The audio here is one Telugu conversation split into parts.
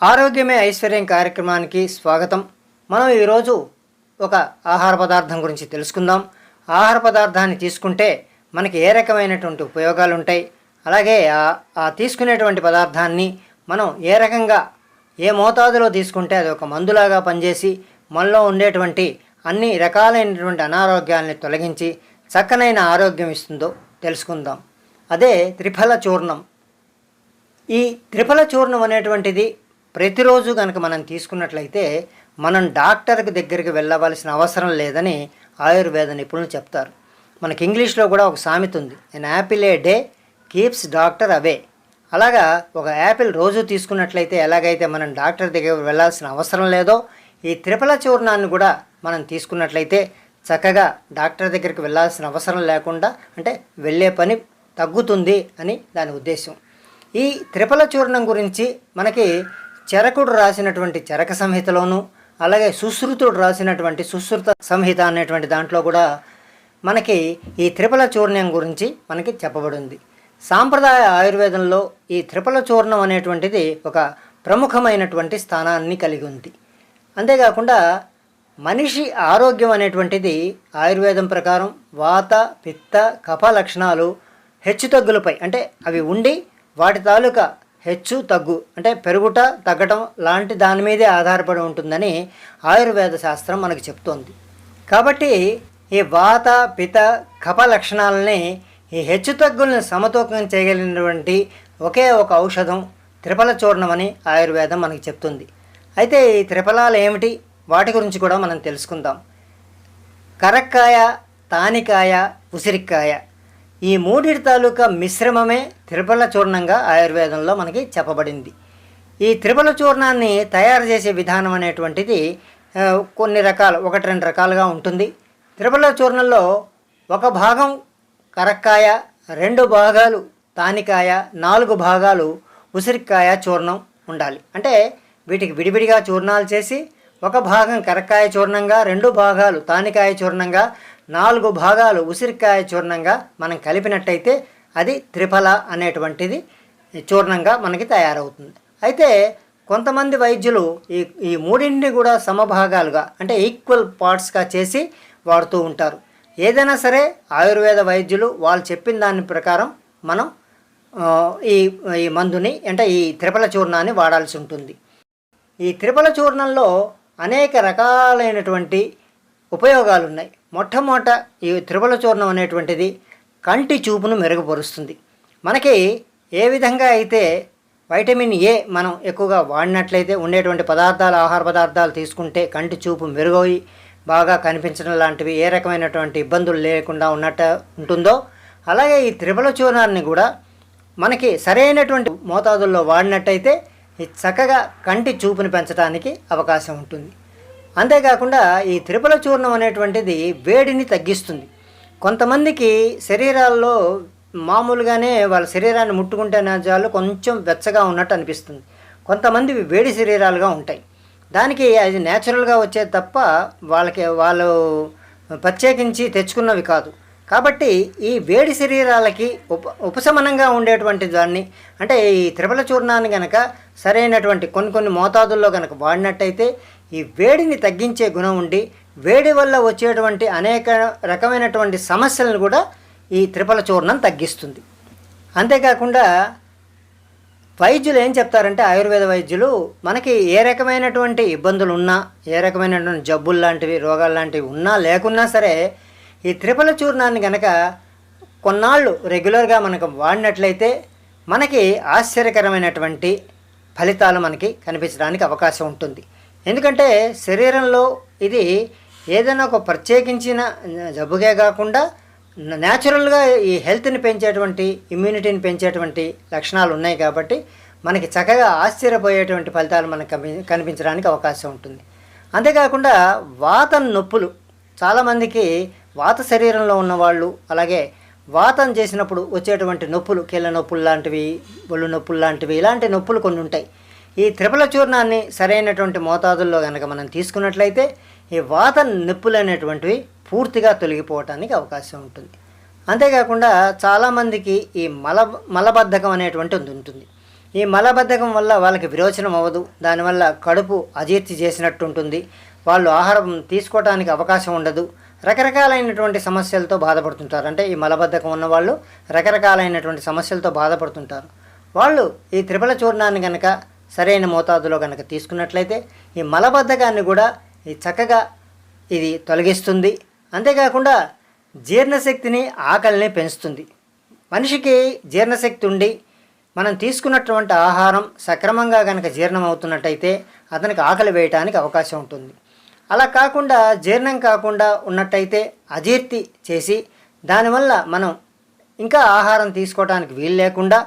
ఆరోగ్యమే ఐశ్వర్యం కార్యక్రమానికి స్వాగతం. మనం ఈరోజు ఒక ఆహార పదార్థం గురించి తెలుసుకుందాం. ఆహార పదార్థాన్ని తీసుకుంటే మనకి ఏ రకమైనటువంటి ఉపయోగాలు ఉంటాయి, అలాగే ఆ తీసుకునేటువంటి పదార్థాన్ని మనం ఏ రకంగా ఏ మోతాదులో తీసుకుంటే అది ఒక మందులాగా పనిచేసి మనలో ఉండేటువంటి అన్ని రకాలైనటువంటి అనారోగ్యాలని తొలగించి చక్కనైన ఆరోగ్యం ఇస్తుందో తెలుసుకుందాం. అదే త్రిఫల చూర్ణం. ఈ త్రిఫల చూర్ణం అనేటువంటిది ప్రతిరోజు కనుక మనం తీసుకున్నట్లయితే మనం డాక్టర్కి దగ్గరికి వెళ్ళవలసిన అవసరం లేదని ఆయుర్వేద నిపుణులు చెప్తారు. మనకి ఇంగ్లీష్లో కూడా ఒక సామెత ఉంది, an apple A day keeps doctor away. అలాగా ఒక యాపిల్ రోజు తీసుకున్నట్లయితే ఎలాగైతే మనం డాక్టర్ దగ్గర వెళ్ళాల్సిన అవసరం లేదో, ఈ త్రిఫల చూర్ణాన్ని కూడా మనం తీసుకున్నట్లయితే చక్కగా డాక్టర్ దగ్గరికి వెళ్ళాల్సిన అవసరం లేకుండా, అంటే వెళ్ళే పని తగ్గుతుంది అని దాని ఉద్దేశం. ఈ త్రిఫల చూర్ణం గురించి మనకి చరకుడు రాసినటువంటి చరక సంహితలోను, అలాగే సుశ్రుతుడు రాసినటువంటి సుశ్రుత సంహిత అనేటువంటి దాంట్లో కూడా మనకి ఈ త్రిఫల చూర్ణం గురించి మనకి చెప్పబడింది. సాంప్రదాయ ఆయుర్వేదంలో ఈ త్రిఫల చూర్ణం అనేటువంటిది ఒక ప్రముఖమైనటువంటి స్థానాన్ని కలిగి ఉంది. అంతేకాకుండా మనిషి ఆరోగ్యం అనేటువంటిది ఆయుర్వేదం ప్రకారం వాత పిత్త కఫ లక్షణాలు హెచ్చుతగ్గులపై, అంటే అవి ఉండి వాటి తాలూకా హెచ్చు తగ్గు అంటే పెరుగుట తగ్గటం లాంటి దాని మీదే ఆధారపడి ఉంటుందని ఆయుర్వేద శాస్త్రం మనకు చెప్తోంది. కాబట్టి ఈ వాత పిత కఫ లక్షణాలని, ఈ హెచ్చుతగ్గులను సమతూకం చేయగలిగినటువంటి ఒకే ఒక ఔషధం త్రిఫల చూర్ణం అని ఆయుర్వేదం మనకి చెప్తుంది. అయితే ఈ త్రిఫలాలు ఏమిటి, వాటి గురించి కూడా మనం తెలుసుకుందాం. కరక్కాయ, తానికాయ, ఉసిరికాయ, ఈ మూడిటి తాలూకా మిశ్రమమే త్రిఫల చూర్ణంగా ఆయుర్వేదంలో మనకి చెప్పబడింది. ఈ త్రిఫల చూర్ణాన్ని తయారు చేసే విధానం అనేటువంటిది కొన్ని రకాలు, ఒకటి రెండు రకాలుగా ఉంటుంది. త్రిఫల చూర్ణంలో ఒక భాగం కరక్కాయ, 2 భాగాలు తానికాయ, 4 భాగాలు ఉసిరికాయ చూర్ణం ఉండాలి. అంటే వీటికి విడివిడిగా చూర్ణాలు చేసి ఒక భాగం కరక్కాయ చూర్ణంగా, 2 భాగాలు తానికాయ చూర్ణంగా, 4 భాగాలు ఉసిరికాయ చూర్ణంగా మనం కలిపినట్టయితే అది త్రిఫల అనేటువంటిది చూర్ణంగా మనకి తయారవుతుంది. అయితే కొంతమంది వైద్యులు ఈ మూడింటిని కూడా సమభాగాలుగా, అంటే ఈక్వల్ పార్ట్స్గా చేసి వాడుతూ ఉంటారు. ఏదైనా సరే ఆయుర్వేద వైద్యులు వాళ్ళు చెప్పిన దాని ప్రకారం మనం ఈ మందుని, అంటే ఈ త్రిఫల చూర్ణాన్ని వాడాల్సి ఉంటుంది. ఈ త్రిఫల చూర్ణంలో అనేక రకాలైనటువంటి ఉపయోగాలు ఉన్నాయి. మొట్టమొదట ఈ త్రిఫల చూర్ణం అనేటువంటిది కంటి చూపును మెరుగుపరుస్తుంది. మనకి ఏ విధంగా అయితే వైటమిన్ ఏ మనం ఎక్కువగా వాడినట్లయితే ఉండేటువంటి పదార్థాలు, ఆహార పదార్థాలు తీసుకుంటే కంటి చూపు మెరుగయి బాగా కనిపించడం లాంటివి, ఏ రకమైనటువంటి ఇబ్బందులు లేకుండా ఉన్నట్టు ఉంటుందో, అలాగే ఈ త్రిఫల చూర్ణాన్ని కూడా మనకి సరైనటువంటి మోతాదుల్లో వాడినట్టయితే చక్కగా కంటి చూపుని పెంచడానికి అవకాశం ఉంటుంది. అంతేకాకుండా ఈ త్రిఫల చూర్ణం అనేటువంటిది వేడిని తగ్గిస్తుంది. కొంతమందికి శరీరాల్లో మామూలుగానే వాళ్ళ శరీరాన్ని ముట్టుకుంటే చాలు కొంచెం వెచ్చగా ఉన్నట్టు అనిపిస్తుంది. కొంతమంది వేడి శరీరాలుగా ఉంటాయి. దానికి అది న్యాచురల్గా వచ్చేది తప్ప వాళ్ళు ప్రత్యేకించి తెచ్చుకున్నవి కాదు. కాబట్టి ఈ వేడి శరీరాలకి ఉపశమనంగా ఉండేటువంటి దాన్ని, అంటే ఈ త్రిఫల చూర్ణాన్ని కనుక సరైనటువంటి కొన్ని మోతాదుల్లో కనుక వాడినట్టయితే ఈ వేడిని తగ్గించే గుణం ఉండి వేడి వల్ల వచ్చేటువంటి అనేక రకమైనటువంటి సమస్యలను కూడా ఈ త్రిఫల చూర్ణం తగ్గిస్తుంది. అంతేకాకుండా వైద్యులు ఏం చెప్తారంటే, ఆయుర్వేద వైద్యులు మనకి ఏ రకమైనటువంటి ఇబ్బందులు ఉన్నా, ఏ రకమైనటువంటి జబ్బులు లాంటివి, రోగాలు లాంటివి ఉన్నా లేకున్నా సరే ఈ త్రిఫల చూర్ణాన్ని కనుక కొన్నాళ్ళు రెగ్యులర్గా మనకు వాడినట్లయితే మనకి ఆశ్చర్యకరమైనటువంటి ఫలితాలు మనకి కనిపించడానికి అవకాశం ఉంటుంది. ఎందుకంటే శరీరంలో ఇది ఏదైనా ఒక ప్రత్యేకించిన జబ్బుగే కాకుండా న్యాచురల్గా ఈ హెల్త్ని పెంచేటువంటి, ఇమ్యూనిటీని పెంచేటువంటి లక్షణాలు ఉన్నాయి. కాబట్టి మనకి చక్కగా ఆశ్చర్యపోయేటువంటి ఫలితాలు మనకు కనిపించడానికి అవకాశం ఉంటుంది. అంతేకాకుండా వాతం నొప్పులు, చాలామందికి వాత శరీరంలో ఉన్నవాళ్ళు, అలాగే వాతం చేసినప్పుడు వచ్చేటువంటి నొప్పులు, కీళ్ళ నొప్పులు లాంటివి, ఒళ్ళు నొప్పులు లాంటివి, ఇలాంటి నొప్పులు కొన్ని ఉంటాయి. ఈ త్రిఫల చూర్ణాన్ని సరైనటువంటి మోతాదుల్లో కనుక మనం తీసుకున్నట్లయితే ఈ వాత నొప్పులు అనేటువంటివి పూర్తిగా తొలగిపోవటానికి అవకాశం ఉంటుంది. అంతేకాకుండా చాలామందికి ఈ మలబద్ధకం అనేటువంటిది ఉంటుంది. ఈ మలబద్ధకం వల్ల వాళ్ళకి విరోచనం అవ్వదు, దానివల్ల కడుపు అజీర్తి చేసినట్టు ఉంటుంది, వాళ్ళు ఆహారం తీసుకోవడానికి అవకాశం ఉండదు, రకరకాలైనటువంటి సమస్యలతో బాధపడుతుంటారు. అంటే ఈ మలబద్ధకం ఉన్న వాళ్ళు రకరకాలైనటువంటి సమస్యలతో బాధపడుతుంటారు. వాళ్ళు ఈ త్రిఫల చూర్ణాన్ని కనుక సరైన మోతాదులో కనుక తీసుకున్నట్లయితే ఈ మలబద్ధకాన్ని కూడా చక్కగా ఇది తొలగిస్తుంది. అంతేకాకుండా జీర్ణశక్తిని, ఆకలిని పెంచుతుంది. మనిషికి జీర్ణశక్తి ఉండి మనం తీసుకున్నటువంటి ఆహారం సక్రమంగా కనుక జీర్ణం అవుతున్నట్టయితే అతనికి ఆకలి వేయటానికి అవకాశం ఉంటుంది. అలా కాకుండా జీర్ణం కాకుండా ఉన్నట్టయితే అజీర్తి చేసి దానివల్ల మనం ఇంకా ఆహారం తీసుకోవడానికి వీలు లేకుండా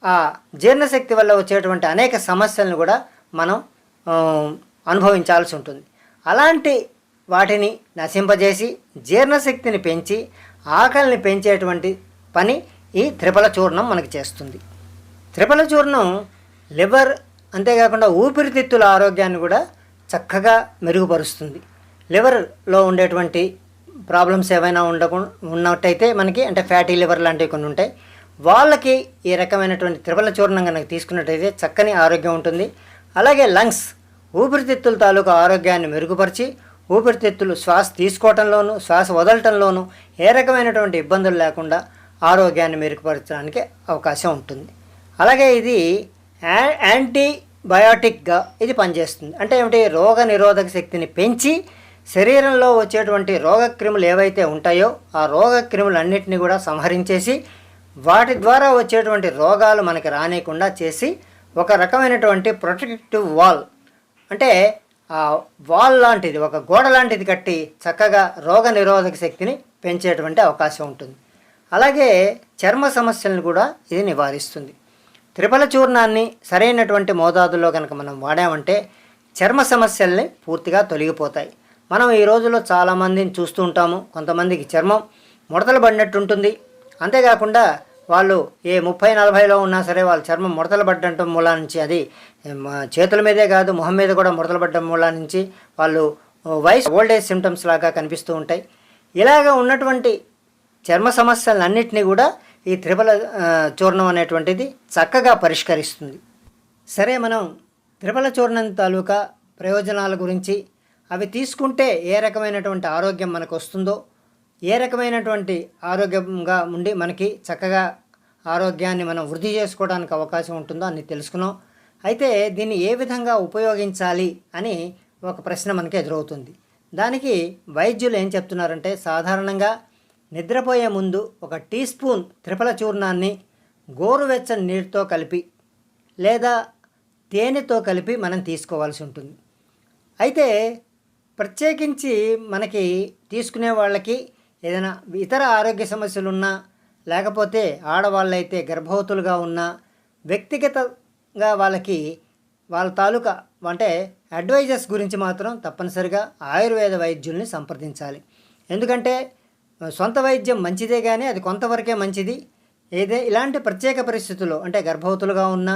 ఆ జీర్ణశక్తి వల్ల వచ్చేటువంటి అనేక సమస్యలను కూడా మనం అనుభవించాల్సి ఉంటుంది. అలాంటి వాటిని నశింపజేసి జీర్ణశక్తిని పెంచి ఆకలిని పెంచేటువంటి పని ఈ త్రిఫల చూర్ణం మనకి చేస్తుంది. త్రిఫల చూర్ణం లివర్ అంతేకాకుండా ఊపిరితిత్తుల ఆరోగ్యాన్ని కూడా చక్కగా మెరుగుపరుస్తుంది. లివర్లో ఉండేటువంటి ప్రాబ్లమ్స్ ఏవైనా ఉన్నట్టయితే మనకి అంటే ఫ్యాటీ లివర్ లాంటివి కొన్ని ఉంటాయి, వాళ్ళకి ఈ రకమైనటువంటి త్రిఫల చూర్ణం కనుక తీసుకున్నట్టయితే చక్కని ఆరోగ్యం ఉంటుంది. అలాగే లంగ్స్, ఊపిరితిత్తుల తాలూకు ఆరోగ్యాన్ని మెరుగుపరిచి ఊపిరితిత్తులు శ్వాస తీసుకోవటంలోనూ శ్వాస వదలటంలోనూ ఏ రకమైనటువంటి ఇబ్బందులు లేకుండా ఆరోగ్యాన్ని మెరుగుపరచడానికి అవకాశం ఉంటుంది. అలాగే ఇది యాంటీబయాటిక్గా ఇది పనిచేస్తుంది. అంటే ఏమిటి, రోగ నిరోధక శక్తిని పెంచి శరీరంలో వచ్చేటువంటి రోగక్రిములు ఏవైతే ఉంటాయో ఆ రోగక్రిములన్నింటినీ కూడా సంహరించేసి వాటి ద్వారా వచ్చేటువంటి రోగాలు మనకి రానియకుండా చేసి ఒక రకమైనటువంటి ప్రొటెక్టివ్ వాల్, అంటే ఆ వాల్ లాంటిది, ఒక గోడ లాంటిది కట్టి చక్కగా రోగ నిరోధక శక్తిని పెంచేటువంటి అవకాశం ఉంటుంది. అలాగే చర్మ సమస్యలను కూడా ఇది నివారిస్తుంది. త్రిఫల చూర్ణాన్ని సరైనటువంటి మోతాదులో కనుక మనం వాడామంటే చర్మ సమస్యల్ని పూర్తిగా తొలగిపోతాయి. మనం ఈ రోజుల్లో చాలామందిని చూస్తూ ఉంటాము, కొంతమందికి చర్మం ముడతలు పడినట్టు ఉంటుంది. అంతేకాకుండా వాళ్ళు ఏ 30-40లో ఉన్నా సరే వాళ్ళ చర్మం ముడతలు పడ్డం మూలా నుంచి, అది చేతుల మీదే కాదు మొహం మీద కూడా ముడతలు పడ్డం మూలా నుంచి వాళ్ళు ఓల్డేజ్ సిమ్టమ్స్ లాగా కనిపిస్తూ ఉంటాయి. ఇలాగ ఉన్నటువంటి చర్మ సమస్యలన్నింటినీ కూడా ఈ త్రిఫల చూర్ణం అనేటువంటిది చక్కగా పరిష్కరిస్తుంది. సరే, మనం త్రిఫల చూర్ణం తాలూకా ప్రయోజనాల గురించి, అవి తీసుకుంటే ఏ రకమైనటువంటి ఆరోగ్యం మనకు వస్తుందో, ఏ రకమైనటువంటి ఆరోగ్యంగా ఉండి మనకి చక్కగా ఆరోగ్యాన్ని మనం వృద్ధి చేసుకోవడానికి అవకాశం ఉంటుందో అని తెలుసుకున్నాం. అయితే దీన్ని ఏ విధంగా ఉపయోగించాలి అని ఒక ప్రశ్న మనకి ఎదురవుతుంది. దానికి వైద్యులు ఏం చెప్తున్నారంటే, సాధారణంగా నిద్రపోయే ముందు 1 టీ స్పూన్ త్రిఫల చూర్ణాన్ని గోరువెచ్చని నీటితో కలిపి లేదా తేనెతో కలిపి మనం తీసుకోవాల్సి ఉంటుంది. అయితే ప్రత్యేకించి మనకి తీసుకునే వాళ్ళకి ఏదైనా ఇతర ఆరోగ్య సమస్యలు ఉన్నా, లేకపోతే ఆడవాళ్ళైతే గర్భవతులుగా ఉన్నా, వ్యక్తిగతంగా వాళ్ళ తాలూకా అంటే అడ్వైజర్స్ గురించి మాత్రం తప్పనిసరిగా ఆయుర్వేద వైద్యుల్ని సంప్రదించాలి. ఎందుకంటే సొంత వైద్యం మంచిదే కానీ అది కొంతవరకే మంచిది. ఇలాంటి ప్రత్యేక పరిస్థితుల్లో అంటే గర్భవతులుగా ఉన్న,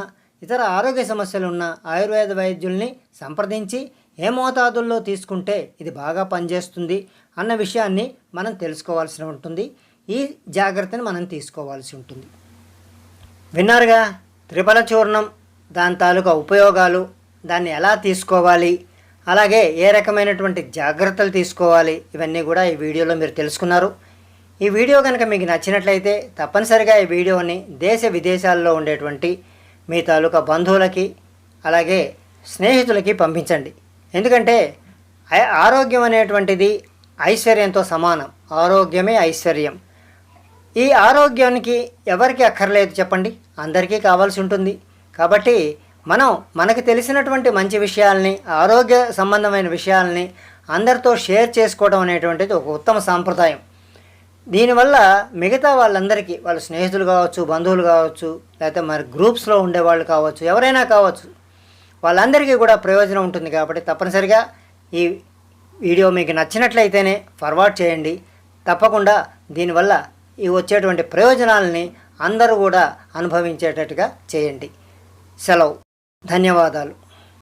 ఇతర ఆరోగ్య సమస్యలు ఉన్న ఆయుర్వేద వైద్యుల్ని సంప్రదించి ఏ మోతాదుల్లో తీసుకుంటే ఇది బాగా పనిచేస్తుంది అన్న విషయాన్ని మనం తెలుసుకోవాల్సి ఉంటుంది. ఈ జాగ్రత్తని మనం తీసుకోవాల్సి ఉంటుంది. విన్నారుగా త్రిఫల చూర్ణం, దాని తాలూకా ఉపయోగాలు, దాన్ని ఎలా తీసుకోవాలి, అలాగే ఏ రకమైనటువంటి జాగ్రత్తలు తీసుకోవాలి, ఇవన్నీ కూడా ఈ వీడియోలో మీరు తెలుసుకున్నారు. ఈ వీడియో కనుక మీకు నచ్చినట్లయితే తప్పనిసరిగా ఈ వీడియోని దేశ విదేశాల్లో ఉండేటువంటి మీ తాలూకా బంధువులకి అలాగే స్నేహితులకి పంపించండి. ఎందుకంటే ఆరోగ్యం అనేటువంటిది ఐశ్వర్యంతో సమానం. ఆరోగ్యమే ఐశ్వర్యం. ఈ ఆరోగ్యానికి ఎవరికి అక్కర్లేదు చెప్పండి, అందరికీ కావాల్సి ఉంటుంది. కాబట్టి మనకు తెలిసినటువంటి మంచి విషయాల్ని, ఆరోగ్య సంబంధమైన విషయాల్ని అందరితో షేర్ చేసుకోవడం అనేటువంటిది ఒక ఉత్తమ సాంప్రదాయం. దీనివల్ల మిగతా వాళ్ళందరికీ, వాళ్ళ స్నేహితులు కావచ్చు, బంధువులు కావచ్చు, లేకపోతే మరి గ్రూప్స్లో ఉండేవాళ్ళు కావచ్చు, ఎవరైనా కావచ్చు, వాళ్ళందరికీ కూడా ప్రయోజనం ఉంటుంది. కాబట్టి తప్పనిసరిగా ఈ వీడియో మీకు నచ్చినట్లయితేనే ఫార్వర్డ్ చేయండి. తప్పకుండా దీనివల్ల ఈ వచ్చేటువంటి ప్రయోజనాలని అందరూ కూడా అనుభవించేటట్టుగా చేయండి. సెలవు. ధన్యవాదాలు.